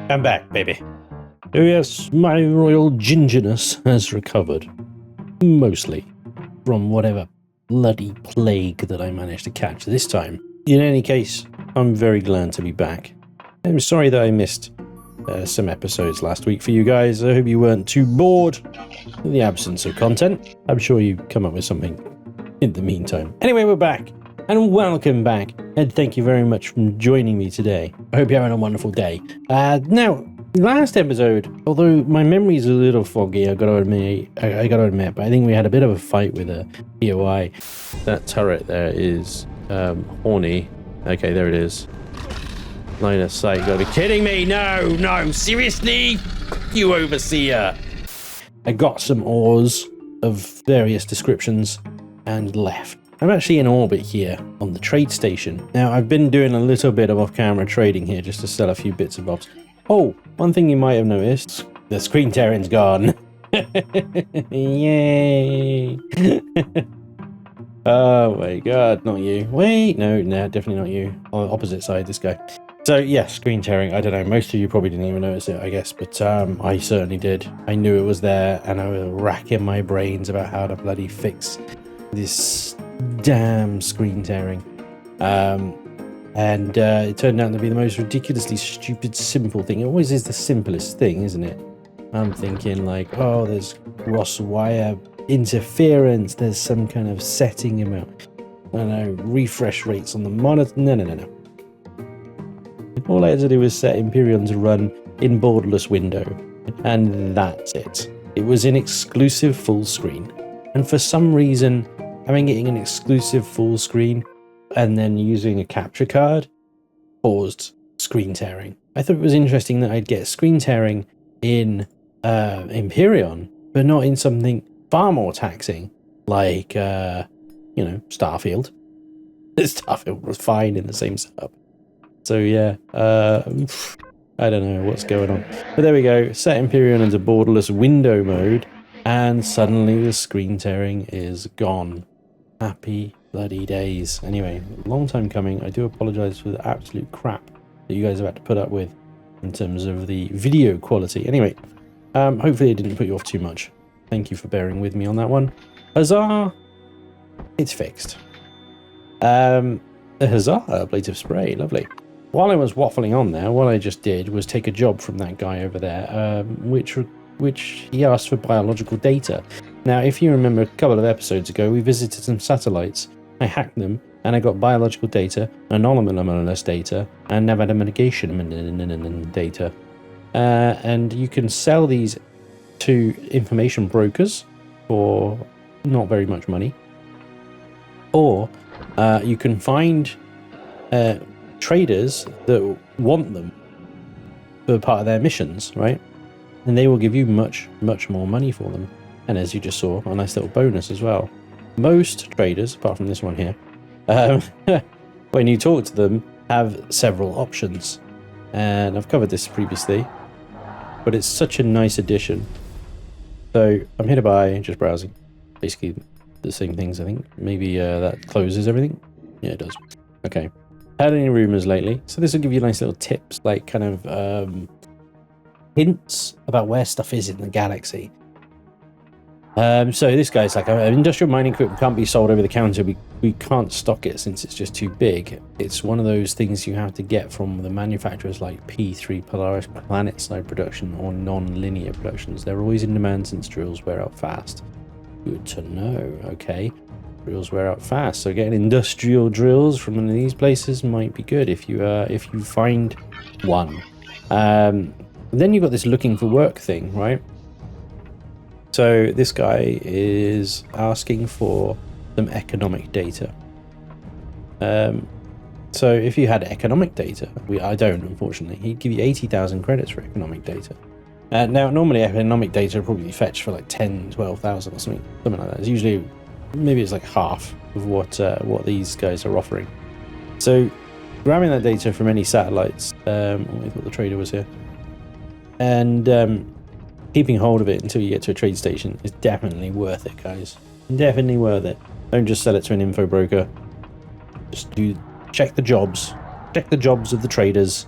I'm back, baby. Oh yes, my royal gingerness has recovered. Mostly from whatever bloody plague that I managed to catch this time. In any case, I'm very glad to be back. I'm sorry that I missed some episodes last week for you guys. I hope you weren't too bored in the absence of content. I'm sure you come up with something in the meantime. Anyway, we're back. And welcome back, and thank you very much for joining me today. I hope you're having a wonderful day. Now, last episode, although my memory's a little foggy, I gotta admit, but I think we had a bit of a fight with a POI. That turret there is horny. Okay, there it is. Line of sight. You gotta be kidding me! No, seriously, you overseer. I got some ores of various descriptions and left. I'm actually in orbit here on the trade station. Now, I've been doing a little bit of off-camera trading here just to sell a few bits and bobs. Oh, one thing you might have noticed, the screen tearing's gone. Yay! Oh my god, not you. Wait, no, definitely not you. On the opposite side, this guy. So yeah, screen tearing, I don't know, most of you probably didn't even notice it, I guess, but I certainly did. I knew it was there, and I was racking my brains about how to bloody fix this damn screen tearing. And it turned out to be the most ridiculously stupid, simple thing. It always is the simplest thing, isn't it? I'm thinking like, oh, there's cross wire interference, there's some kind of setting about, I don't know, refresh rates on the monitor. No. All I had to do was set Empyrion to run in borderless window, and that's it. It was an exclusive full screen. And for some reason, getting an exclusive full screen and then using a capture card caused screen tearing. I thought it was interesting that I'd get screen tearing in Empyrion, but not in something far more taxing, like, Starfield. Starfield was fine in the same setup. So yeah, I don't know what's going on. But there we go, set Empyrion into borderless window mode, and suddenly the screen tearing is gone. Happy bloody days. Anyway, long time coming. I do apologize for the absolute crap that you guys have had to put up with in terms of the video quality. Anyway, hopefully it didn't put you off too much. Thank you for bearing with me on that one. Huzzah! It's fixed. Huzzah! Ablative spray. Lovely. While I was waffling on there, what I just did was take a job from that guy over there, which he asked for biological data. Now, if you remember a couple of episodes ago, we visited some satellites. I hacked them, and I got biological data, anomalous data, and Nevada mitigation data. And you can sell these to information brokers for not very much money. Or you can find traders that want them for part of their missions, right? And they will give you much more money for them. And as you just saw, a nice little bonus as well. Most traders, apart from this one here, when you talk to them, have several options. And I've covered this previously, but it's such a nice addition. So I'm here to buy, just browsing. Basically the same things, I think. Maybe that closes everything. Yeah, it does. Okay. Had any rumors lately? So this will give you nice little tips, like kind of hints about where stuff is in the galaxy. So this guy's like, industrial mining equipment can't be sold over the counter. We can't stock it since it's just too big. It's one of those things you have to get from the manufacturers like P3 Polaris planet-side production or non-linear productions. They're always in demand since drills wear out fast. Good to know. Okay, drills wear out fast. So getting industrial drills from one of these places might be good if you find one. Then you've got this looking for work thing, right? So this guy is asking for some economic data. So if you had economic data, I don't, unfortunately, he'd give you 80,000 credits for economic data. Now, normally economic data will probably fetch for like 10, 12,000 or something like that. It's usually, maybe it's like half of what these guys are offering. So grabbing that data from any satellites, I thought the trader was here, and keeping hold of it until you get to a trade station is definitely worth it, guys. Definitely worth it. Don't just sell it to an info broker. Just check the jobs of the traders.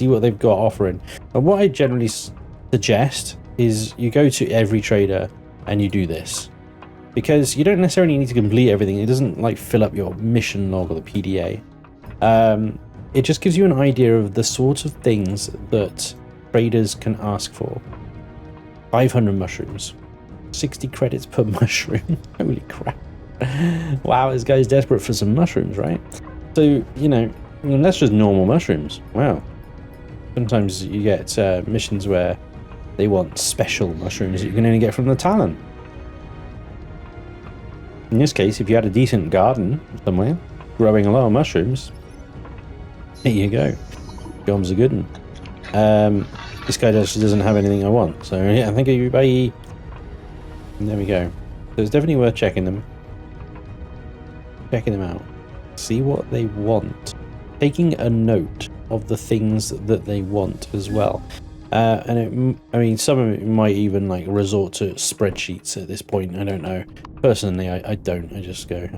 see what they've got offering. And what I generally suggest is you go to every trader and you do this, because you don't necessarily need to complete everything. It doesn't like fill up your mission log or the PDA. It just gives you an idea of the sort of things that traders can ask for. 500 mushrooms, 60 credits per mushroom. Holy crap. Wow, this guy's desperate for some mushrooms, right? So, you know, I mean, that's just normal mushrooms. Wow. Sometimes you get missions where they want special mushrooms that you can only get from the Talon. In this case, if you had a decent garden somewhere, growing a lot of mushrooms, there you go. Job's a good one. This guy actually doesn't have anything I want, so yeah, thank you, bye. And there we go. So it's definitely worth checking them. Checking them out. See what they want. Taking a note of the things that they want as well. And I mean, some of it might even like resort to spreadsheets at this point. I don't know. Personally, I don't. I just go,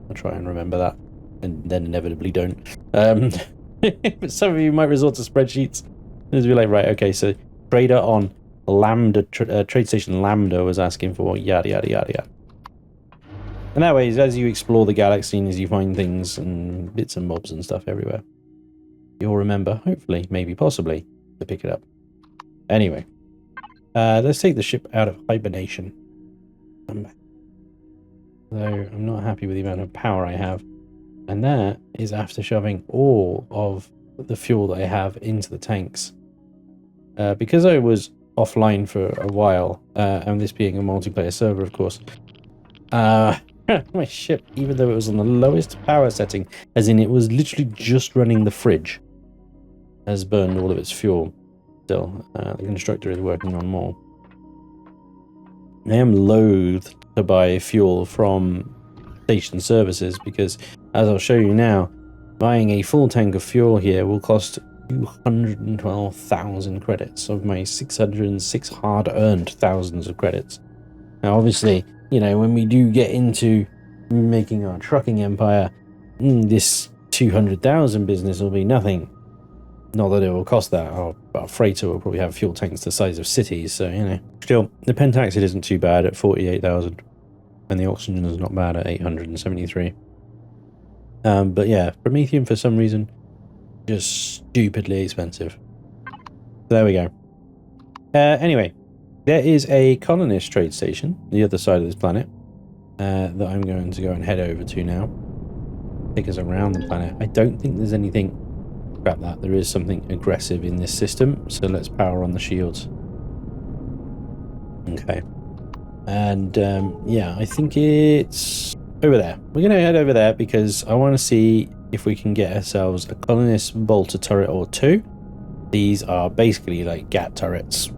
I'll try and remember that, and then inevitably don't. But some of you might resort to spreadsheets. Just be like, right, okay, so trader on Lambda, trade station Lambda was asking for yada yada yada yada. And that way, as you explore the galaxy and as you find things and bits and bobs and stuff everywhere, you'll remember, hopefully, maybe, possibly, to pick it up. Anyway, let's take the ship out of hibernation. Though I'm not happy with the amount of power I have. And that is after shoving all of the fuel that I have into the tanks. Because I was offline for a while, and this being a multiplayer server, of course, my ship, even though it was on the lowest power setting, as in it was literally just running the fridge, has burned all of its fuel. Still, the constructor is working on more. I am loath to buy fuel from station services because, as I'll show you now, buying a full tank of fuel here will cost 212,000 credits of my 606 hard-earned thousands of credits. Now, obviously, you know, when we do get into making our trucking empire, this 200,000 business will be nothing. Not that it will cost that. Our freighter will probably have fuel tanks the size of cities, so, you know. Still, the pentaxid isn't too bad at 48,000, and the oxygen is not bad at 873. But yeah, Promethium for some reason just stupidly expensive. There we go. Anyway, there is a colonist trade station, the other side of this planet, that I'm going to go and head over to now. Take us around the planet. I don't think there's anything about that. There is something aggressive in this system, so let's power on the shields. Okay. And yeah, I think it's over there. We're going to head over there because I want to see if we can get ourselves a colonist bolter turret or two. These are basically like GAT turrets,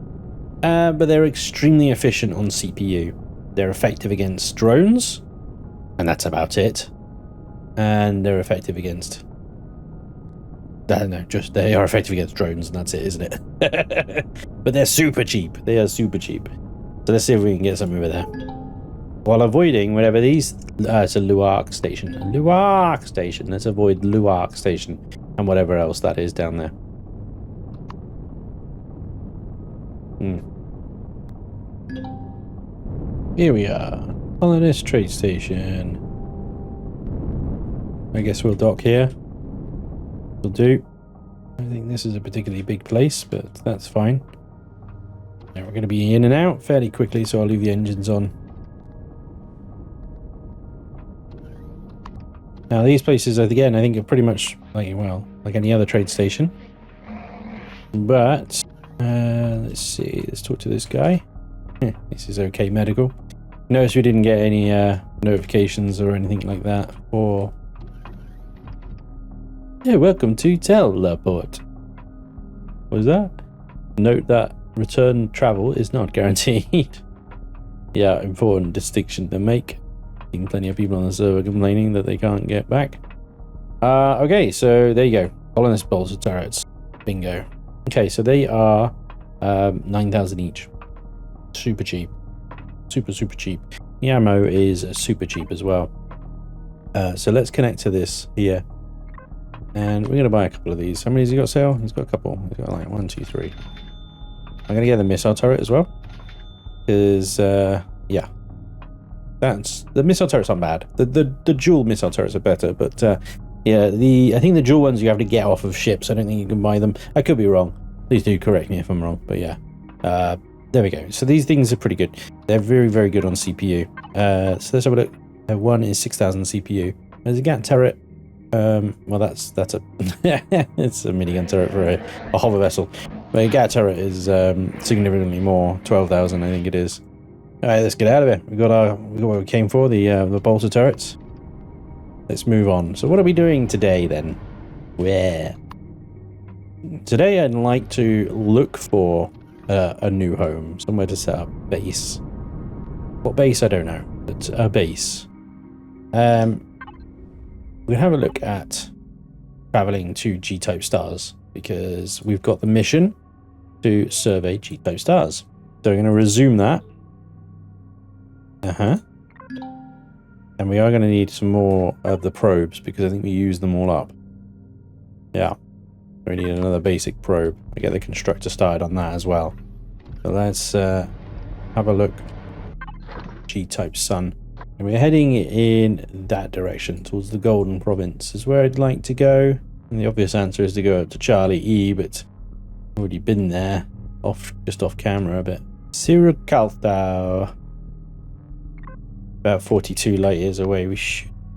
but they're extremely efficient on CPU. They're effective against drones, and that's about it. And they're effective against, I don't know, just they are effective against drones, and that's it, isn't it? But they're super cheap. They are super cheap. So let's see if we can get some over there. While avoiding whatever these... it's a Luark station. A Luark station. Let's avoid Luark station and whatever else that is down there. Here we are. Colonist trade station. I guess we'll dock here. Will do. I think this is a particularly big place, but that's fine. Now we're going to be in and out fairly quickly, so I'll leave the engines on. Now these places, again, I think are pretty much like, well, like any other trade station. But, let's see, let's talk to this guy. This is OK Medical. Notice we didn't get any notifications or anything like that for... Yeah, welcome to Teleport. What was that? Note that return travel is not guaranteed. Yeah, important distinction to make. Seen plenty of people on the server complaining that they can't get back. Okay, so there you go. Colonist bolter turrets. Bingo. Okay, so they are 9,000 each. Super cheap. Super cheap. The ammo is super cheap as well. So let's connect to this here. And we're going to buy a couple of these. How many has he got sale? He's got a couple. He's got like 1, 2, 3. I'm going to get the missile turret as well. Because, yeah. The missile turrets aren't bad. The dual missile turrets are better. But, yeah, I think the dual ones you have to get off of ships. I don't think you can buy them. I could be wrong. Please do correct me if I'm wrong. But, yeah. There we go. So these things are pretty good. They're very, very good on CPU. So let's have a look. One is 6,000 CPU. There's a GAT turret. Well, that's a it's a minigun turret for a hover vessel. But a GAT turret is significantly more. 12,000, I think it is. All right, let's get out of here. We got what we came for. The bolter turrets. Let's move on. So what are we doing today then? Where? Today I'd like to look for a new home, somewhere to set up base. What base? I don't know, but a base. We'll have a look at traveling to G-type stars because we've got the mission to survey G-type stars. So we're going to resume that. And we are going to need some more of the probes because I think we used them all up. Yeah. We need another basic probe. We get the constructor started on that as well. So let's have a look. G-type sun. And we're heading in that direction towards the Golden Province is where I'd like to go. And the obvious answer is to go up to Charlie E, but I've already been there, just off camera a bit. Sirocaltao. About 42 light years away.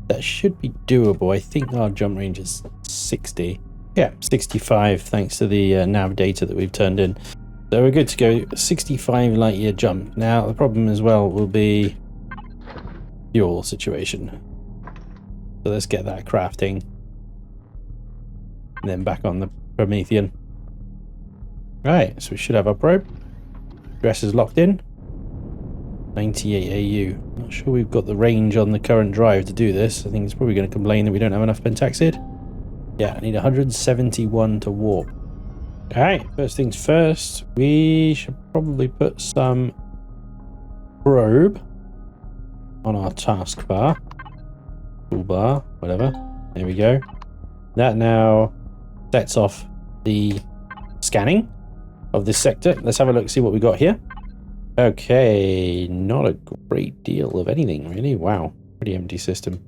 That should be doable. I think our jump range is 60. Yeah, 65 thanks to the nav data that we've turned in. So we're good to go. 65 light year jump. Now the problem as well will be fuel situation. So let's get that crafting. And then back on the Promethean. Right, so we should have our probe. Address is locked in. 98 AU. Not sure we've got the range on the current drive to do this. I think it's probably going to complain that we don't have enough pentaxid. Yeah, I need 171 to warp. Alright, first things first. We should probably put some probe on our taskbar, toolbar, whatever. There we go. That now sets off the scanning of this sector. Let's have a look, see what we got here. Okay, not a great deal of anything, really. Wow, pretty empty system.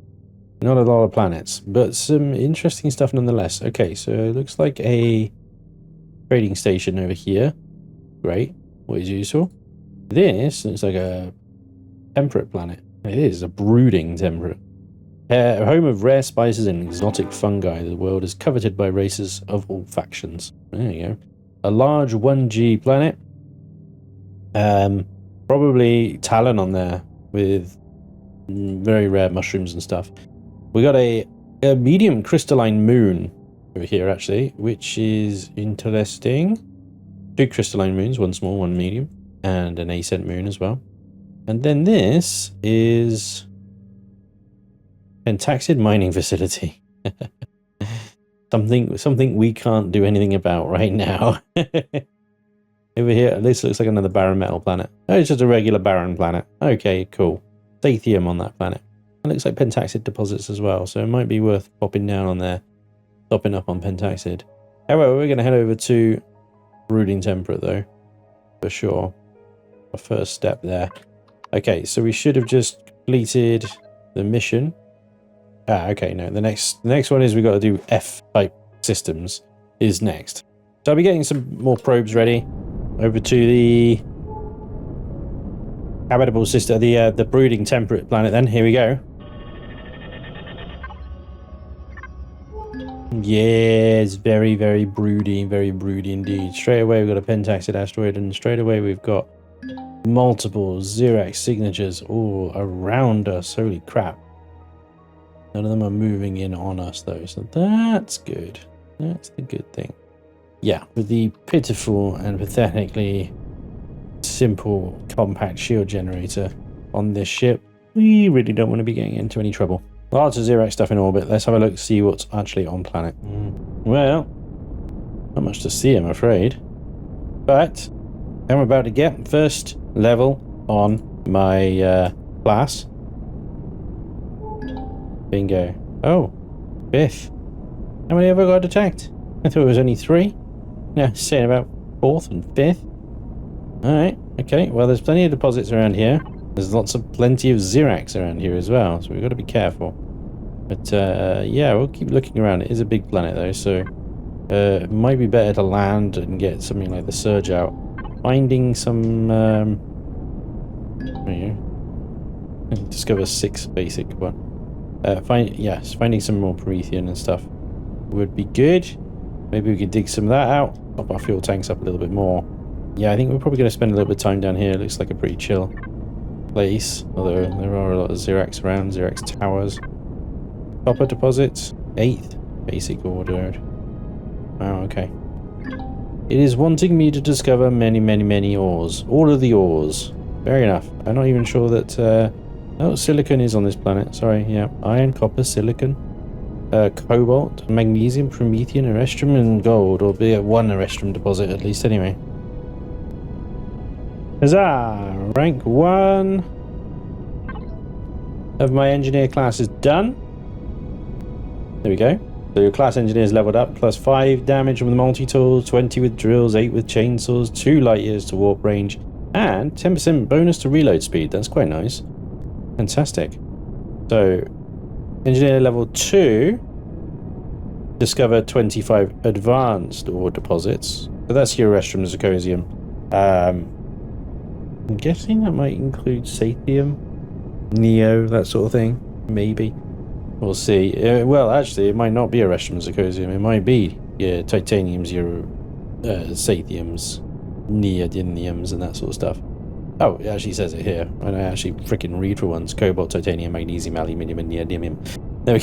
Not a lot of planets, but some interesting stuff nonetheless. Okay, so it looks like a trading station over here. Great, what is useful? This looks like a temperate planet. It is a brooding temperate. A home of rare spices and exotic fungi. The world is coveted by races of all factions. There you go. A large 1G planet. Probably Talon on there with very rare mushrooms and stuff. We got a medium crystalline moon over here actually, which is interesting. 2 crystalline moons, 1 small, 1 medium, and an ascent moon as well. And then this is Pentaxid mining facility. something we can't do anything about right now. Over here, this looks like another barren metal planet. Oh, it's just a regular barren planet. Okay, cool. Sathium on that planet. It looks like pentaxid deposits as well, so it might be worth popping down on there, stopping up on pentaxid. However, we're going to head over to brooding temperate though, for sure. Our first step there. Okay, so we should have just completed the mission. Okay, no, the next one is we got to do F-type systems is next. So I'll be getting some more probes ready. Over to the habitable system, the brooding temperate planet then. Here we go. Yes, very, very broody indeed. Straight away we've got a pentaxid asteroid, and straight away we've got multiple Xerax signatures all around us. Holy crap. None of them are moving in on us though, so that's good. That's the good thing. Yeah, with the pitiful and pathetically simple compact shield generator on this ship, we really don't want to be getting into any trouble. Lots of Xerax stuff in orbit. Let's have a look, see what's actually on planet. Well, not much to see, I'm afraid. But I'm about to get first level on my class. Bingo. Oh, Biff. How many have I got detect? I thought it was only 3. No, saying about 4th and 5th. Alright, okay. Well, there's plenty of deposits around here. There's plenty of Xerax around here as well, so we've got to be careful. But, yeah, we'll keep looking around. It is a big planet, though, so it might be better to land and get something like the Surge out. Finding some, discover 6 basic, but finding some more Promethean and stuff would be good. Maybe we could dig some of that out, pop our fuel tanks up a little bit more. Yeah, I think we're probably going to spend a little bit of time down here. It looks like a pretty chill place, although there are a lot of Xerax around, Xerax towers. Copper deposits, 8th basic ordered. Wow, okay. It is wanting me to discover many ores. All of the ores. Fair enough. I'm not even sure that... oh, silicon is on this planet. Sorry, yeah. Iron, copper, silicon, cobalt, magnesium, promethium, erestrum, and gold. Or be at 1 erestrum deposit at least, anyway. Huzzah! Rank 1 of my engineer class is done. There we go. So your class engineer is leveled up, plus 5 damage from the multi-tools, 20 with drills, 8 with chainsaws, 2 light years to warp range, and 10% bonus to reload speed. That's quite nice. Fantastic. So, engineer level 2, discover 25 advanced ore deposits. So that's your Erestrum Zirconium. I'm guessing that might include Sathium, Neo, that sort of thing. Maybe. We'll see. Well, actually, it might not be Erestrum Zirconium. It might be Titaniums, your Sathiums, Neodymiums, and that sort of stuff. Oh, it actually says it here. And I actually freaking read for once. Cobalt, titanium, magnesium, aluminium, and neodymium. There we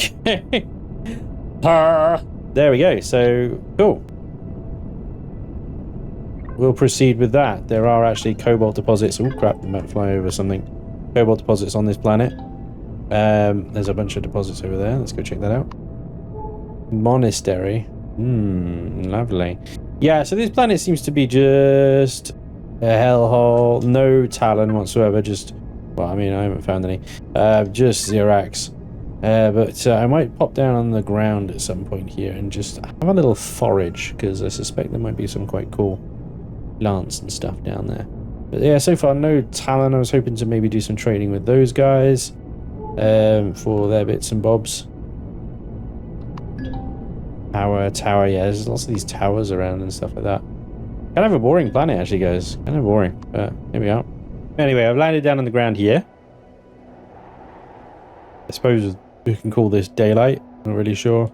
go. There we go. So, cool. We'll proceed with that. There are actually cobalt deposits. Oh, crap. I'm about to fly over something. Cobalt deposits on this planet. There's a bunch of deposits over there. Let's go check that out. Monastery. Lovely. Yeah, so this planet seems to be just a hellhole. No Talon whatsoever. Just, well, I mean, I haven't found any. Just Xerax. But I might pop down on the ground at some point here and just have a little forage, because I suspect there might be some quite cool plants and stuff down there. But yeah, so far no Talon. I was hoping to maybe do some trading with those guys for their bits and bobs. Tower, yeah, there's lots of these towers around and stuff like that. Kind of a boring planet, actually, guys. Kind of boring, but here we are. Anyway, I've landed down on the ground here. I suppose you can call this daylight. Not really sure.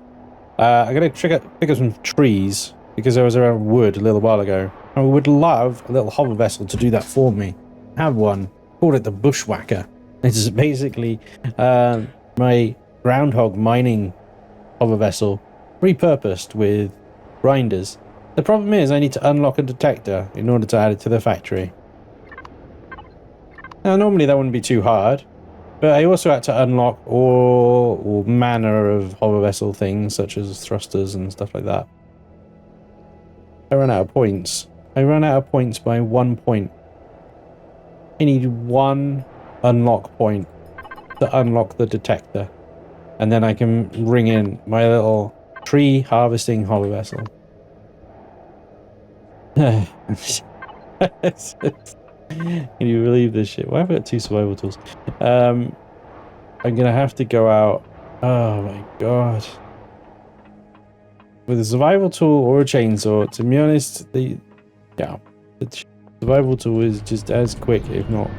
I'm going to pick up some trees, because I was around wood a little while ago. I would love a little hover vessel to do that for me. I have one. Called it the Bushwhacker. It is basically my groundhog mining hover vessel, repurposed with grinders. The problem is I need to unlock a detector in order to add it to the factory. Now normally that wouldn't be too hard, but I also had to unlock all manner of hover vessel things such as thrusters and stuff like that. I ran out of points. I ran out of points by 1 point. I need 1 unlock point to unlock the detector, and then I can bring in my little tree harvesting hover vessel. Can you believe this shit? Why have I got 2 survival tools? I'm gonna have to go out. Oh my god. With a survival tool or a chainsaw, to be honest, the survival tool is just as quick, if not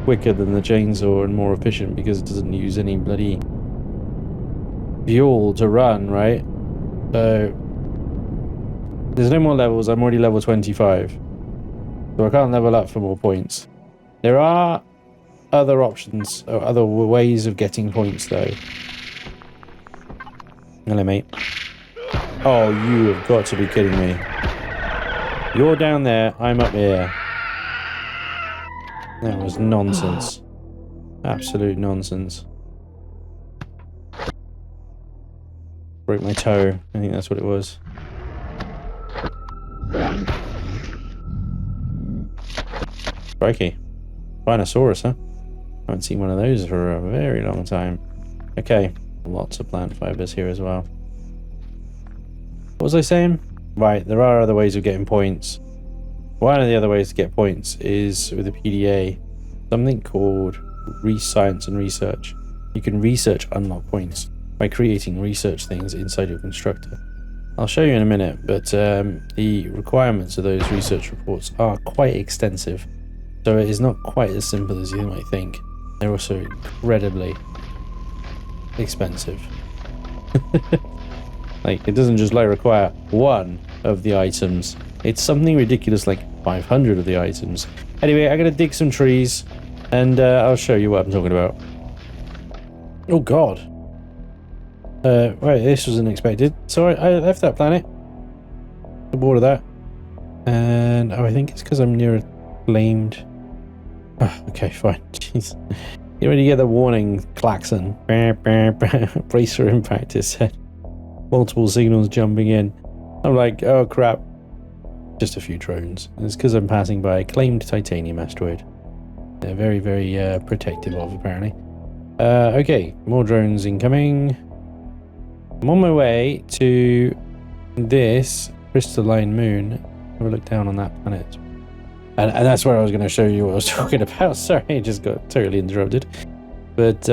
quicker than the chainsaw, and more efficient because it doesn't use any bloody fuel to run, right? So there's no more levels. I'm already level 25, so I can't level up for more points. There are other options, or other ways of getting points though. Hello, mate. Oh, you have got to be kidding me. You're down there, I'm up here. That was nonsense. Absolute nonsense. Broke my toe. I think that's what it was. Crikey. Spinosaurus, huh? I haven't seen one of those for a very long time. Okay. Lots of plant fibers here as well. was I saying? Right, there are other ways of getting points. One of the other ways to get points is with a PDA, something called Science and Research. You can research unlock points by creating research things inside your constructor. I'll show you in a minute, but the requirements of those research reports are quite extensive. So it is not quite as simple as you might think. They're also incredibly expensive. Like, it doesn't just like require one of the items. It's something ridiculous like 500 of the items. Anyway, I'm gonna dig some trees and I'll show you what I'm talking about. Oh god. Right, this was unexpected. So I left that planet. Bored of that. And I think it's because I'm near a claimed. Oh, okay, fine. Jeez. You already get the warning klaxon. Brace for impact, it said. Multiple signals jumping in. I'm like, oh crap. Just a few drones. And it's because I'm passing by a claimed titanium asteroid. They're very, very protective of, apparently. Okay, more drones incoming. I'm on my way to this crystalline moon. Have a look down on that planet. And that's where I was going to show you what I was talking about. Sorry, I just got totally interrupted. But,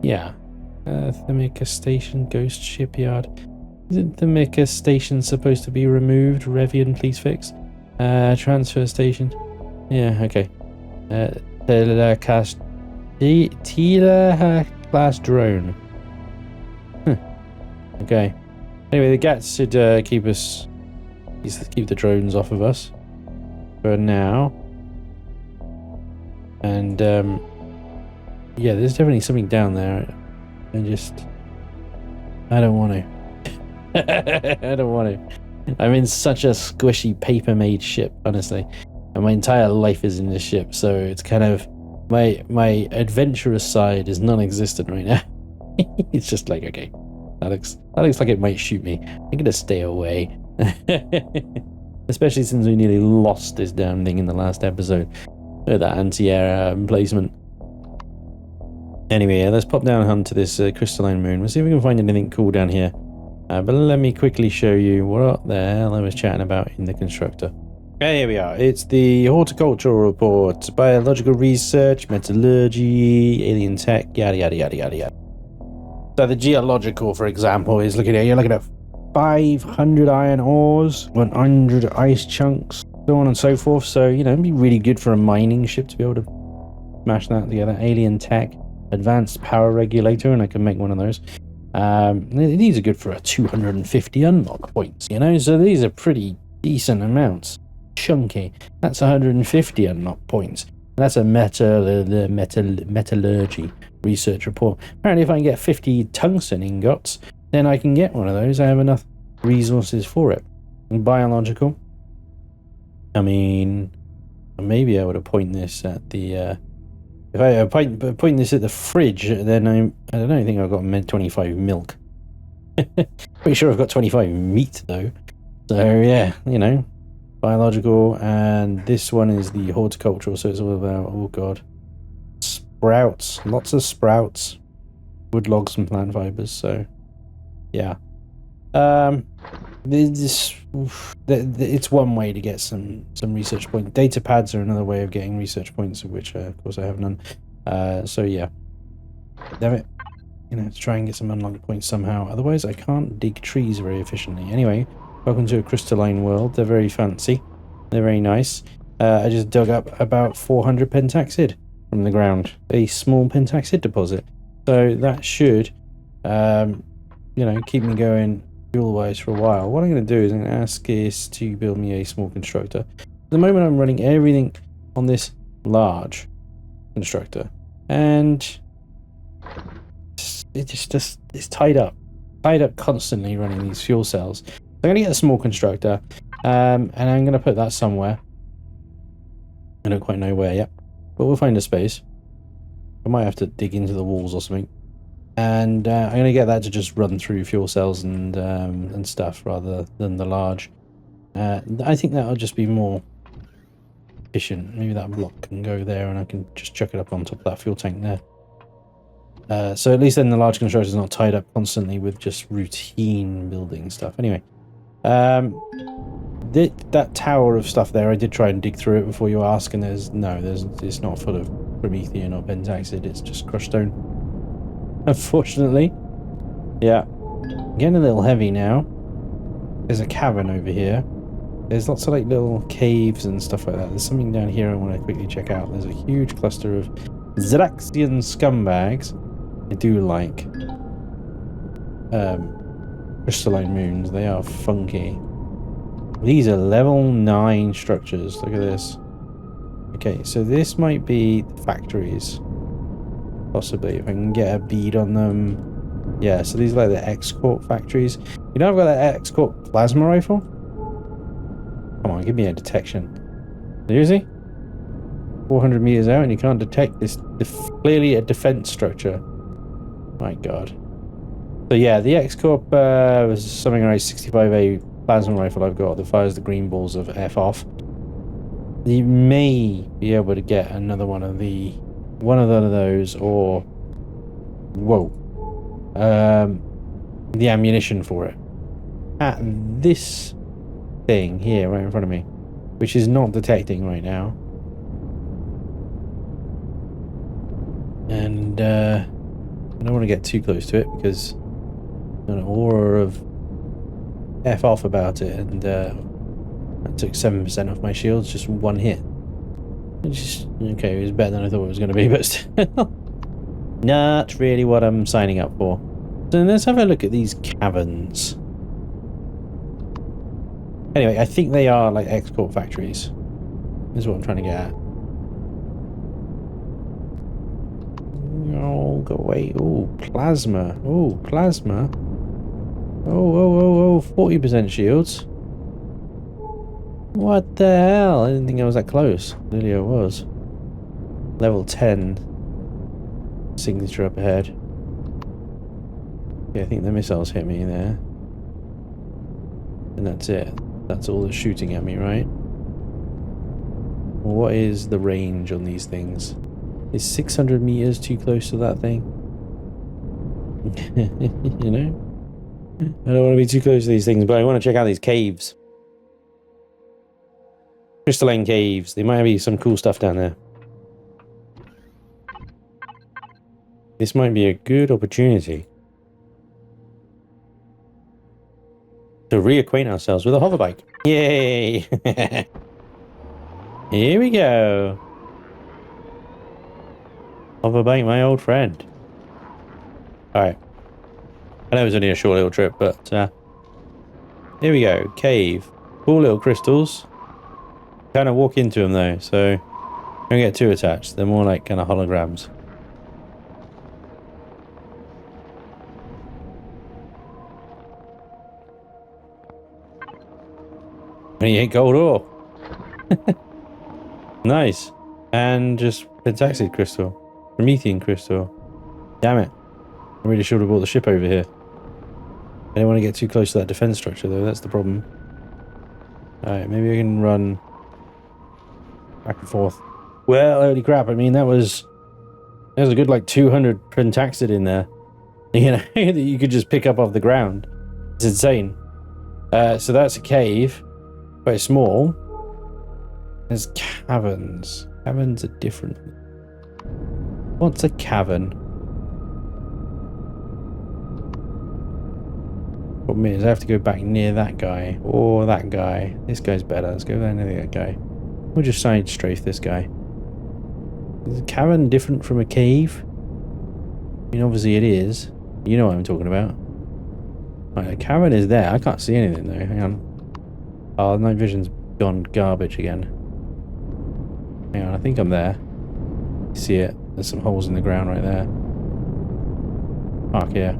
yeah. Themika Station, Ghost Shipyard. Isn't Themika Station supposed to be removed? Revian, please fix. Transfer Station. Yeah, okay. Tila class drone. Okay. Anyway, the GATs should keep the drones off of us for now. And yeah, there's definitely something down there. I don't want to. I don't want to. I'm in such a squishy paper-made ship, honestly, and my entire life is in this ship. So it's kind of my adventurous side is non-existent right now. It's just like, okay, that looks like it might shoot me. I'm gonna stay away. Especially since we nearly lost this damn thing in the last episode with that anti-air emplacement. Anyway, let's pop down and hunt to this crystalline moon. We'll see if we can find anything cool down here. But let me quickly show you what the hell I was chatting about in the constructor. Okay, here we are. It's the horticultural report, biological research, metallurgy, alien tech, yada yada yada yada yada. So the geological, for example, is you're looking at 500 iron ores, 100 ice chunks, so on and so forth. So, you know, it'd be really good for a mining ship to be able to smash that together. Alien tech, advanced power regulator, and I can make one of those. These are good for a 250 unlock points, you know, so these are pretty decent amounts. Chunky. That's 150 unlock points. That's a metallurgy research report. Apparently, if I can get 50 tungsten ingots, then I can get one of those. I have enough resources for it. And biological. I mean, maybe I would appoint this at the. If I point this at the fridge, then I don't know. I think I've got 25 milk. Pretty sure I've got 25 meat though. So yeah, you know. Biological, and this one is the horticultural, so it's all about, oh god, sprouts, lots of sprouts, wood logs and plant fibers. So yeah, it's one way to get some research points. Data pads are another way of getting research points, of which of course I have none. So yeah, damn it, you know, let's try and get some unlocked points somehow, otherwise I can't dig trees very efficiently. Anyway, welcome to a crystalline world. They're very fancy. They're very nice. I just dug up about 400 pentaxid from the ground. A small pentaxid deposit. So that should, you know, keep me going fuel-wise for a while. What I'm going to do is I'm going to ask is to build me a small constructor. At the moment I'm running everything on this large constructor. And it's tied up. Tied up constantly running these fuel cells. I'm going to get a small constructor, and I'm going to put that somewhere. I don't quite know where yet, but we'll find a space. I might have to dig into the walls or something. And I'm going to get that to just run through fuel cells and stuff rather than the large. I think that'll just be more efficient. Maybe that block can go there and I can just chuck it up on top of that fuel tank there. So at least then the large constructor is not tied up constantly with just routine building stuff. Anyway, that tower of stuff there, I did try and dig through it before you ask, and it's not full of Promethean or Pentaxid, it's just crushed stone. Unfortunately. Yeah. Getting a little heavy now. There's a cavern over here. There's lots of like little caves and stuff like that. There's something down here I want to quickly check out. There's a huge cluster of Zeraxian scumbags. I do like crystalline moons. They are funky. These are level 9 structures. Look at this. Okay, so this might be the factories. Possibly, if I can get a bead on them. Yeah, so these are like the X-Corp factories. You know I've got that X-Corp plasma rifle? Come on, give me a detection. Seriously? 400 meters out and you can't detect this clearly a defense structure. My god. So yeah, the X-Corp was something like 65A plasma rifle I've got that fires the green balls of F off. You may be able to get another one of those, or whoa, the ammunition for it at this thing here right in front of me, which is not detecting right now. And I don't want to get too close to it because an aura of F off about it, and that took 7% off my shields, just one hit. Okay, it was better than I thought it was going to be, but still not really what I'm signing up for. So let's have a look at these caverns. Anyway, I think they are like X-Corp factories. This is what I'm trying to get at. Oh, go away. Oh, plasma. Oh, plasma. Oh, 40% shields. What the hell? I didn't think I was that close. Really I was. Level 10. Signature up ahead. Yeah, I think the missiles hit me there. And that's it. That's all that's shooting at me, right? What is the range on these things? Is 600 meters too close to that thing? You know? I don't want to be too close to these things, but I want to check out these caves. Crystalline caves. There might be some cool stuff down there. This might be a good opportunity to reacquaint ourselves with a hoverbike. Yay! Here we go. Hoverbike, my old friend. Alright. I know it was only a short little trip, but here we go. Cave. Cool little crystals. Kind of walk into them though, so don't get too attached. They're more like kind of holograms. And you hit gold ore. Nice. And just Pentaxid crystal. Promethean crystal. Damn it. I really should have brought the ship over here. I don't want to get too close to that defense structure though, that's the problem. Alright, maybe I can run back and forth. Well, holy crap, I mean there's a good like 200 Pentaxid in there. You know, that you could just pick up off the ground. It's insane. So that's a cave. Quite small. There's caverns. Caverns are different. What's a cavern? Problem is, I have to go back near that guy or that guy. This guy's better. Let's go there near that guy. We'll just side strafe this guy. Is a cavern different from a cave? I mean, obviously it is. You know what I'm talking about. Right, a cavern is there. I can't see anything though. Hang on. Oh, night vision's gone garbage again. Hang on, I think I'm there. You see it? There's some holes in the ground right there. Park here.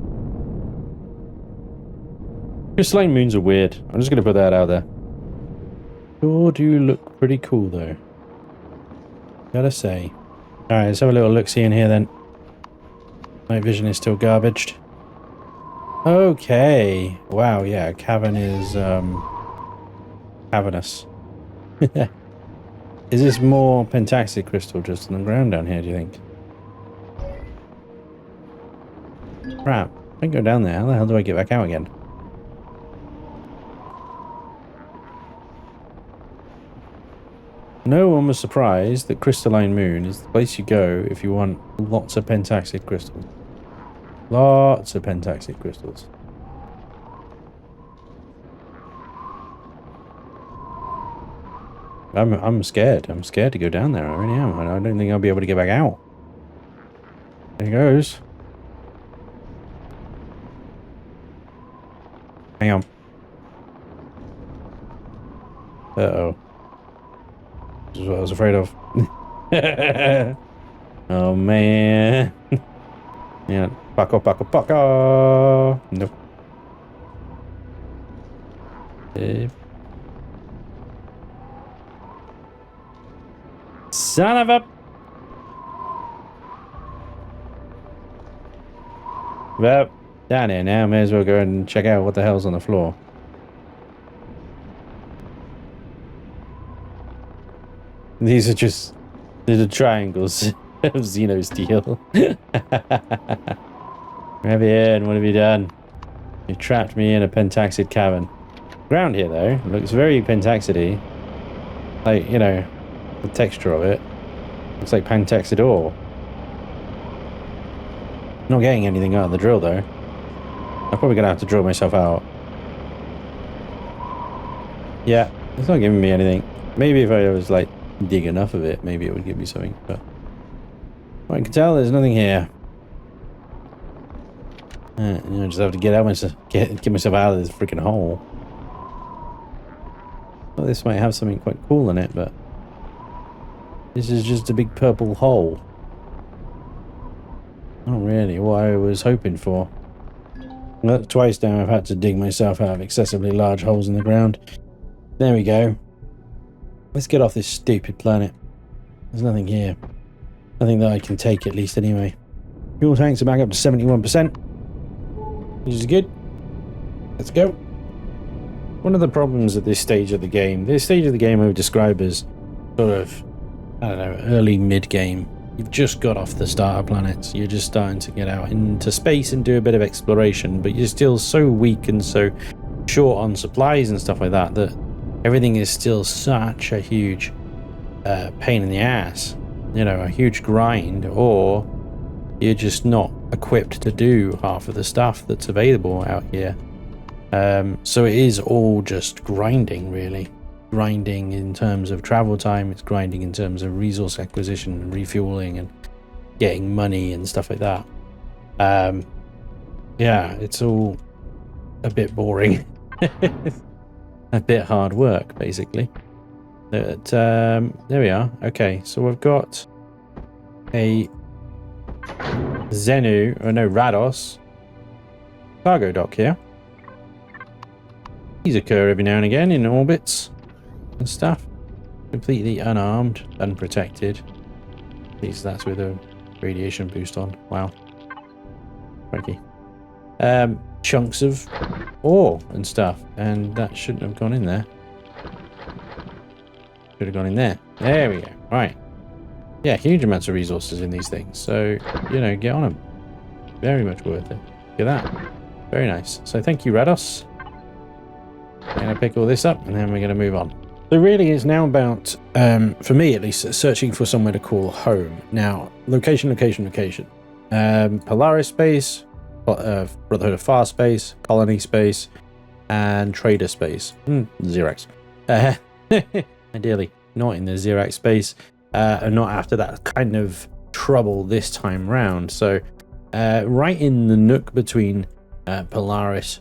Crystalline moons are weird. I'm just going to put that out there. Sure do look pretty cool though. Gotta say. Alright, let's have a little look-see in here then. Night vision is still garbaged. Okay. Wow, yeah, cavern is cavernous. Is this more Pentaxid crystal just on the ground down here, do you think? Crap. I can go down there. How the hell do I get back out again? No one was surprised that Crystalline Moon is the place you go if you want lots of pentaxid crystals. Lots of pentaxid crystals. I'm scared. I'm scared to go down there. I really am. I don't think I'll be able to get back out. There he goes. Hang on. Uh-oh. This is what I was afraid of. Oh, man. Yeah. Buckle. Nope. Son of a... Well, down here now. May as well go and check out what the hell's on the floor. These are just little triangles of Xeno steel. Revian, what have you done? You trapped me in a pentaxid cavern. Ground here, though, looks very pentaxidy. Like, you know, the texture of it. Looks like pentaxid ore. Not getting anything out of the drill, though. I'm probably going to have to drill myself out. Yeah, it's not giving me anything. Maybe if I was, like, dig enough of it, maybe it would give me something, but I can tell there's nothing here. You know, just have to get myself out of this freaking hole. Well, this might have something quite cool in it, but this is just a big purple hole. Not really what I was hoping for. Well, twice now I've had to dig myself out of excessively large holes in the ground. There we go. Let's get off this stupid planet. There's nothing here. Nothing that I can take, at least, anyway. Fuel tanks are back up to 71%. Which is good. Let's go. One of the problems at this stage of the game... This stage of the game I would describe as sort of, I don't know, early mid-game. You've just got off the starter planets. You're just starting to get out into space and do a bit of exploration, but you're still so weak and so short on supplies and stuff like that that everything is still such a huge pain in the ass. You know, a huge grind, or you're just not equipped to do half of the stuff that's available out here. So it is all just grinding, really. Grinding in terms of travel time, it's grinding in terms of resource acquisition and refueling and getting money and stuff like that. Yeah, it's all a bit boring. A bit hard work, basically. But there we are. Okay, so we've got a Rados cargo dock here. These occur every now and again in orbits and stuff. Completely unarmed, unprotected. At least that's with a radiation boost on. Wow. Frankie. Chunks of ore and stuff, and that shouldn't have gone in there. Should have gone in there. There we go. Right. Yeah, huge amounts of resources in these things. So, you know, get on them. Very much worth it. Look at that. Very nice. So thank you, Rados. I'm going to pick all this up, and then we're going to move on. So really it's now about, for me at least, searching for somewhere to call home. Now, location. Polaris space, Brotherhood of Far space, Colony space, and Trader space. Xerax. Ideally, not in the Xerax space, and not after that kind of trouble this time round. So, right in the nook between Polaris,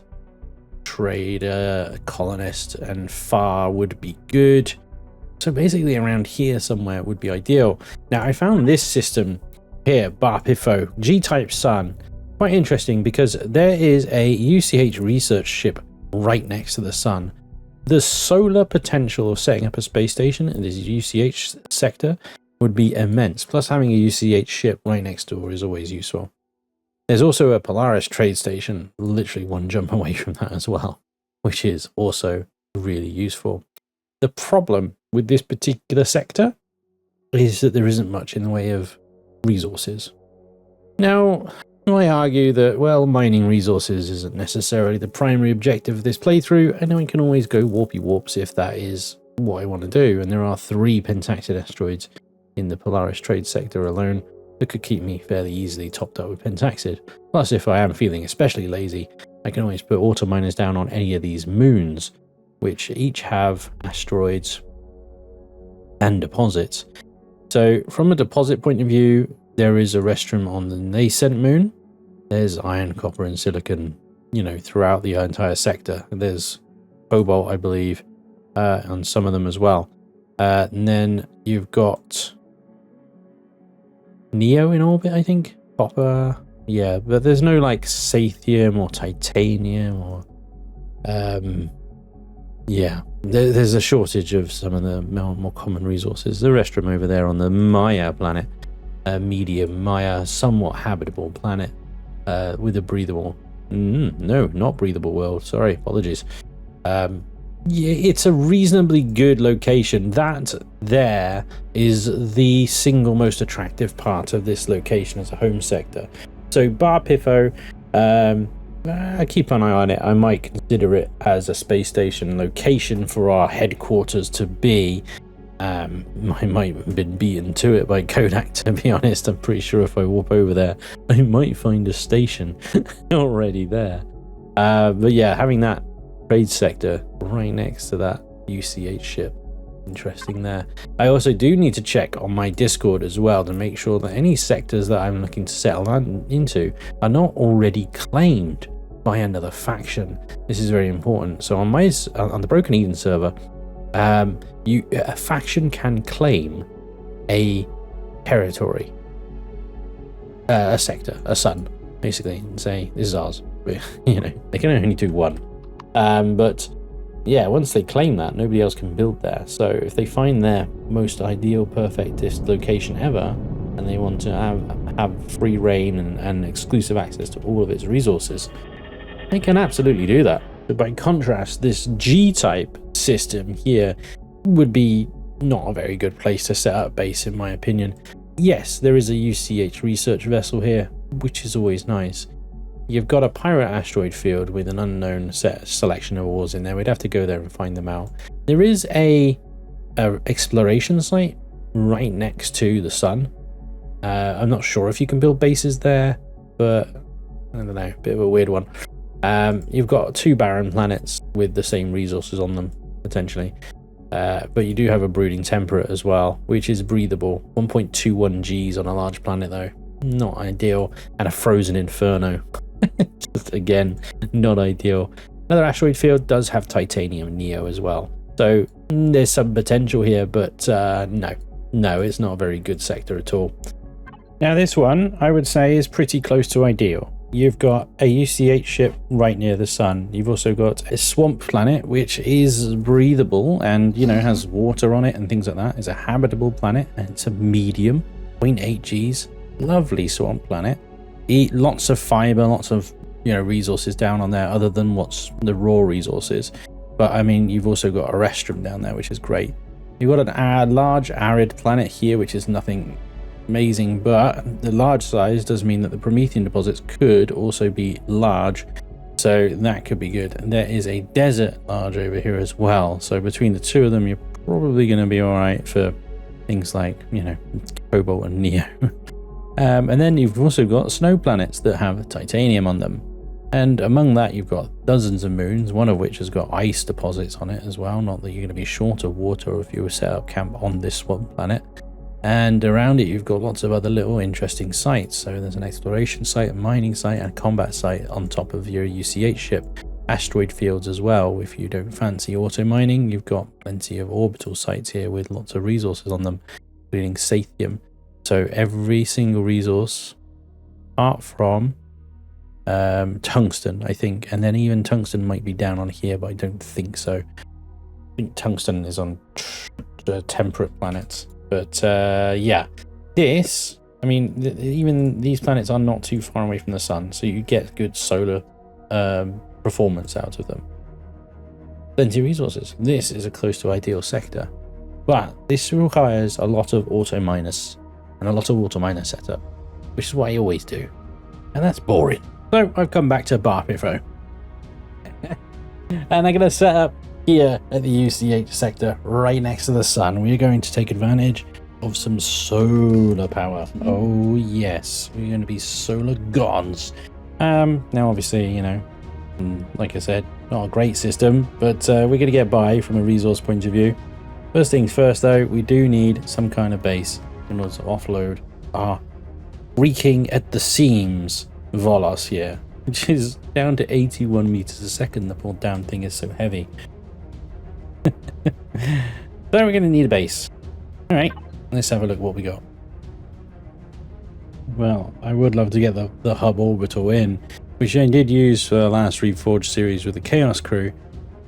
Trader, Colonist, and Far would be good. So basically around here somewhere would be ideal. Now, I found this system here, Barpifo, G-type Sun, quite interesting because there is a UCH research ship right next to the Sun. The solar potential of setting up a space station in this UCH sector would be immense. Plus, having a UCH ship right next door is always useful. There's also a Polaris trade station, literally one jump away from that as well, which is also really useful. The problem with this particular sector is that there isn't much in the way of resources. Now, I argue that, well, mining resources isn't necessarily the primary objective of this playthrough, and I can always go warpy warps if that is what I want to do. And there are 3 pentaxid asteroids in the Polaris trade sector alone that could keep me fairly easily topped up with pentaxid. Plus, if I am feeling especially lazy, I can always put auto miners down on any of these moons, which each have asteroids and deposits. So from a deposit point of view, there is a restroom on the nascent moon. There's iron, copper, and silicon, you know, throughout the entire sector. There's cobalt, I believe, on some of them as well. And then you've got Neo in orbit, I think. Copper, yeah, but there's no like sathium or titanium or yeah, there's a shortage of some of the more common resources. The restroom over there on the Maya planet, medium Maya, somewhat habitable planet with a breathable, no, not breathable world, sorry, apologies. Yeah, it's a reasonably good location. That there is the single most attractive part of this location as a home sector. So Bar Piffo, I keep an eye on it. I might consider it as a space station location for our headquarters to be. I might have been beaten to it by Kodak, to be honest. I'm pretty sure if I warp over there, I might find a station already there. But yeah, having that trade sector right next to that UCH ship, interesting there. I also do need to check on my Discord as well to make sure that any sectors that I'm looking to settle into are not already claimed by another faction. This is very important. So on the Broken Eden server, a faction can claim a territory, a sector, a sun, basically, and say this is ours. You know, they can only do one. But yeah, once they claim that, nobody else can build there. So if they find their most ideal, perfectest location ever, and they want to have free reign and exclusive access to all of its resources, they can absolutely do that. But by contrast, this G-type system here would be not a very good place to set up base, in my opinion. Yes, there is a UCH research vessel here, which is always nice. You've got a pirate asteroid field with an unknown selection of ores in there. We'd have to go there and find them out. There is a exploration site right next to the sun. I'm not sure if you can build bases there, but I don't know, bit of a weird one. You've got 2 barren planets with the same resources on them, potentially. But you do have a brooding temperate as well, which is breathable. 1.21 Gs on a large planet, though. Not ideal. And a frozen inferno. Just again, not ideal. Another asteroid field does have titanium Neo as well. So there's some potential here, but no, it's not a very good sector at all. Now this one, I would say, is pretty close to ideal. You've got a UCH ship right near the sun. You've also got a swamp planet, which is breathable and, you know, has water on it and things like that. It's a habitable planet and it's a medium, 0.8 Gs. Lovely swamp planet. Eat lots of fiber, lots of, you know, resources down on there other than what's the raw resources. But I mean, you've also got a restroom down there, which is great. You've got a large arid planet here, which is nothing amazing, but the large size does mean that the Promethean deposits could also be large, so that could be good. And there is a desert large over here as well, so between the 2 of them, you're probably going to be all right for things like, you know, cobalt and neo. And then you've also got snow planets that have titanium on them, and among that you've got dozens of moons, one of which has got ice deposits on it as well. Not that you're going to be short of water if you were set up camp on this swamp planet. And around it you've got lots of other little interesting sites. So there's an exploration site, a mining site, and a combat site on top of your UCH ship. Asteroid fields as well. If you don't fancy auto mining, you've got plenty of orbital sites here with lots of resources on them, including sathium. So every single resource, apart from tungsten, I think, and then even tungsten might be down on here, but I don't think so. I think tungsten is on temperate planets. But yeah, this, I mean, even these planets are not too far away from the sun, so you get good solar performance out of them. Plenty of resources. This is a close to ideal sector, but this requires a lot of auto miners and a lot of auto miner setup, which is what I always do. and that's boring. So I've come back to bar pifo. And I'm going to set up here at the UCH sector right next to the sun. We're going to take advantage of some solar power. Oh yes, we're going to be solar gods. Now obviously, you know, like I said, not a great system, but we're going to get by from a resource point of view. First things first though, we do need some kind of base in order to offload our reeking at the seams Volos here, which is down to 81 meters a second. The poor damn thing is so heavy. So we're going to need a base. All right, let's have a look what we got. Well, I would love to get the hub orbital in, which I did use for the last Reforged series with the Chaos crew.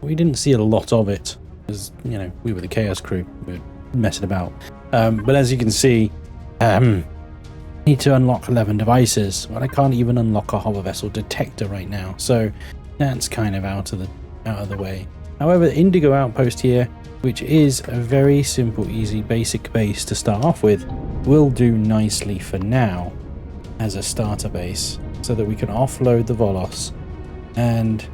We didn't see a lot of it, because, you know, we were the Chaos crew. We were messing about. But as you can see, I need to unlock 11 devices. Well, I can't even unlock a hover vessel detector right now, so that's kind of out of the way. However, the Indigo Outpost here, which is a very simple, easy, basic base to start off with, will do nicely for now as a starter base, so that we can offload the Volos and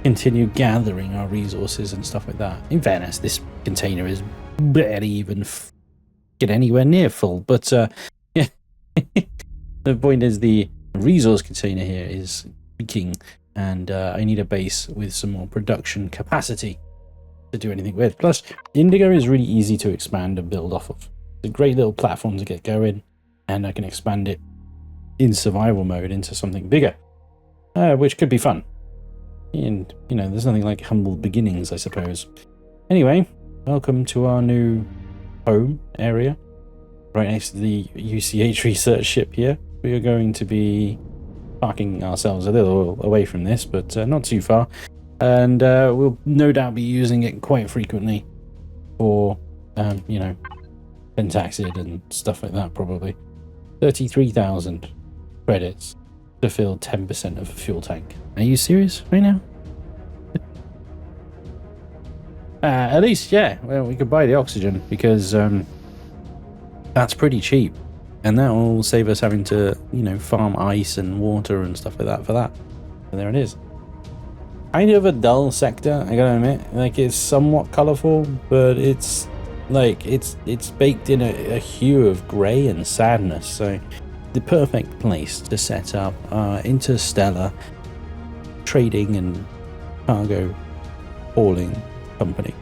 continue gathering our resources and stuff like that. In fairness, this container is barely even get anywhere near full, but yeah. The point is the resource container here is leaking, and I need a base with some more production capacity to do anything with. Plus, Indigo is really easy to expand and build off of. It's a great little platform to get going, and I can expand it in survival mode into something bigger, which could be fun. And, you know, there's nothing like humble beginnings, I suppose. Anyway, welcome to our new home area, right next to the UCH research ship here. We are going to be parking ourselves a little away from this, but not too far. And we'll no doubt be using it quite frequently for, you know, Pentaxid and stuff like that, probably. 33,000 credits to fill 10% of a fuel tank. Are you serious right now? At least, yeah, well, we could buy the oxygen, because that's pretty cheap. And that will save us having to, you know, farm ice and water and stuff like that for that. And there it is. Kind of a dull sector, I gotta admit. Like, it's somewhat colorful, but it's like it's baked in a hue of gray and sadness. So the perfect place to set up interstellar trading and cargo hauling company.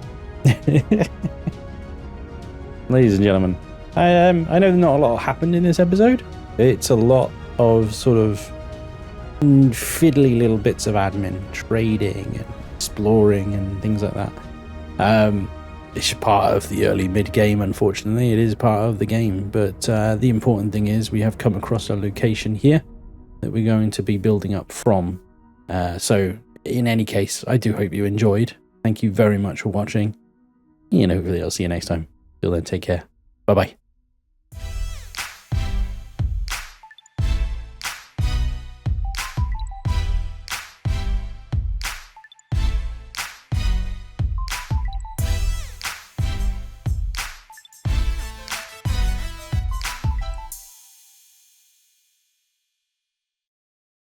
Ladies and gentlemen, I know not a lot happened in this episode. It's a lot of sort of fiddly little bits of admin, trading and exploring and things like that. It's part of the early mid-game, unfortunately. It is part of the game, but the important thing is we have come across a location here that we're going to be building up from. So in any case, I do hope you enjoyed. Thank you very much for watching, and hopefully I'll see you next time. Till then, take care. Bye-bye.